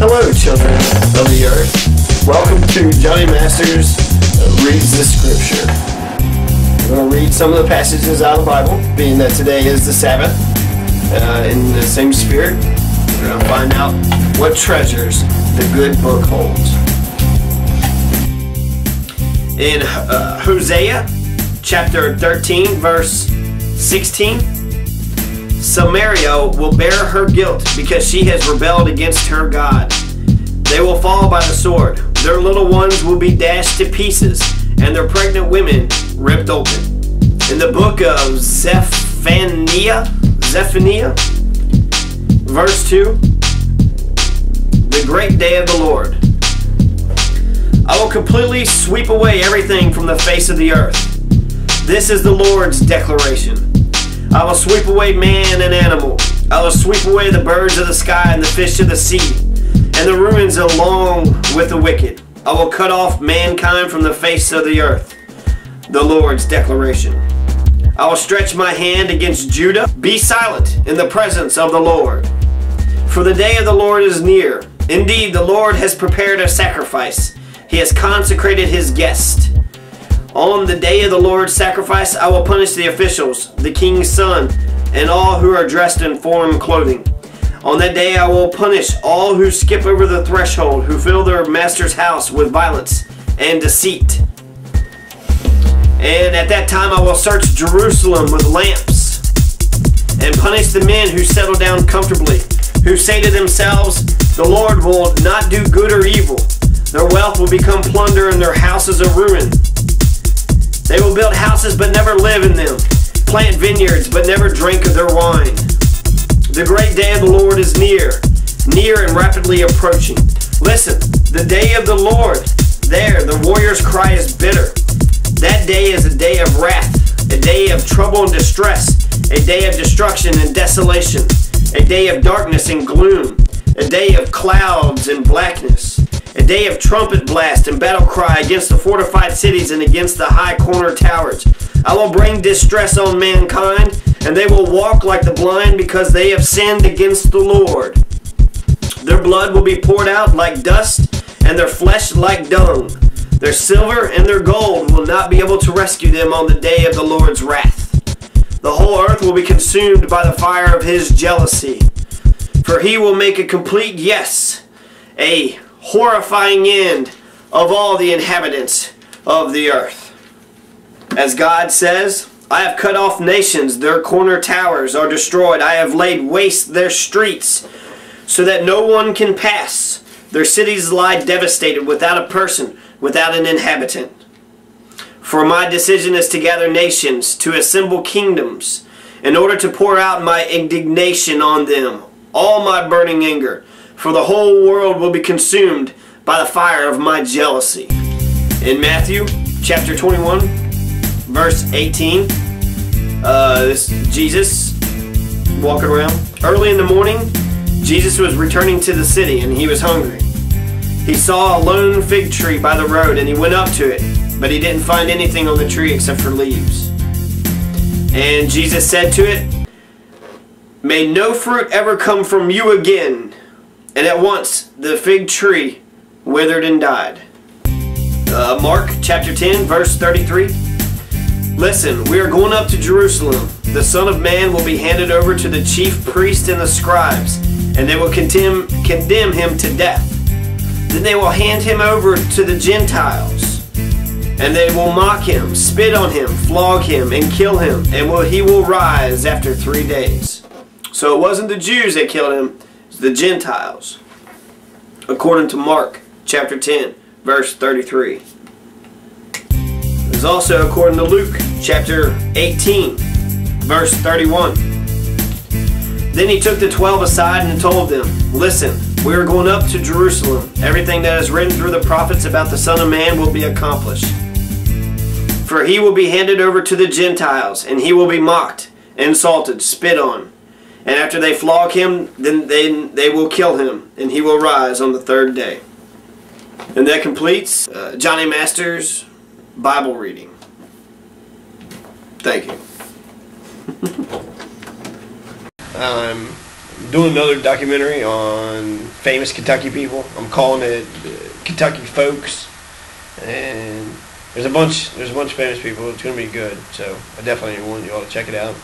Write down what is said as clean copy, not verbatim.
Hello, children of the earth. Welcome to Johnny Masters Reads the Scripture. We're going to read some of the passages out of the Bible, being that today is the Sabbath. In the same spirit, we're going to find out what treasures the good book holds. In Hosea chapter 13, verse 16, Samaria will bear her guilt because she has rebelled against her God. They will fall by the sword. Their little ones will be dashed to pieces, and their pregnant women ripped open. In the book of Zephaniah, verse 2, the great day of the Lord. I will completely sweep away everything from the face of the earth. This is the Lord's declaration. I will sweep away man and animal. I will sweep away the birds of the sky and the fish of the sea, and the ruins along with the wicked. I will cut off mankind from the face of the earth. The Lord's declaration. I will stretch my hand against Judah. Be silent in the presence of the Lord. For the day of the Lord is near. Indeed, the Lord has prepared a sacrifice. He has consecrated his guest. On the day of the Lord's sacrifice, I will punish the officials, the king's son, and all who are dressed in foreign clothing. On that day I will punish all who skip over the threshold, who fill their master's house with violence and deceit. And at that time I will search Jerusalem with lamps, and punish the men who settle down comfortably, who say to themselves, the Lord will not do good or evil. Their wealth will become plunder, and their houses a ruin. They will build houses but never live in them, plant vineyards but never drink of their wine. The great day of the Lord is near and rapidly approaching. Listen, the day of the Lord, there the warrior's cry is bitter. That day is a day of wrath, a day of trouble and distress, a day of destruction and desolation, a day of darkness and gloom, a day of clouds and blackness, a day of trumpet blast and battle cry against the fortified cities and against the high corner towers. I will bring distress on mankind, and they will walk like the blind because they have sinned against the Lord. Their blood will be poured out like dust, and their flesh like dung. Their silver and their gold will not be able to rescue them on the day of the Lord's wrath. The whole earth will be consumed by the fire of his jealousy. For he will make a complete a horrifying end of all the inhabitants of the earth. As God says, I have cut off nations, their corner towers are destroyed. I have laid waste their streets, so that no one can pass. Their cities lie devastated, without a person, without an inhabitant. For my decision is to gather nations, to assemble kingdoms, in order to pour out my indignation on them, all my burning anger. For the whole world will be consumed by the fire of my jealousy. In Matthew chapter 21, verse 18, this Jesus walking around. Early in the morning, Jesus was returning to the city, and he was hungry. He saw a lone fig tree by the road, and he went up to it, but he didn't find anything on the tree except for leaves. And Jesus said to it, may no fruit ever come from you again. And at once the fig tree withered and died. Mark chapter 10, verse 33. Listen, we are going up to Jerusalem. The Son of Man will be handed over to the chief priests and the scribes, and they will condemn him to death. Then they will hand him over to the Gentiles, and they will mock him, spit on him, flog him, and kill him, and he will rise after 3 days. So it wasn't the Jews that killed him, the Gentiles, according to Mark chapter 10, verse 33. It's also according to Luke chapter 18, verse 31. Then he took the 12 aside and told them, listen, we are going up to Jerusalem. Everything that is written through the prophets about the Son of Man will be accomplished. For he will be handed over to the Gentiles, and he will be mocked, insulted, spit on. And after they flog him, then they will kill him, and he will rise on the third day. And that completes Johnny Masters' Bible reading. Thank you. I'm I'm doing another documentary on famous Kentucky people. I'm calling it Kentucky Folks, and there's a bunch of famous people. It's gonna be good, so I definitely want you all to check it out.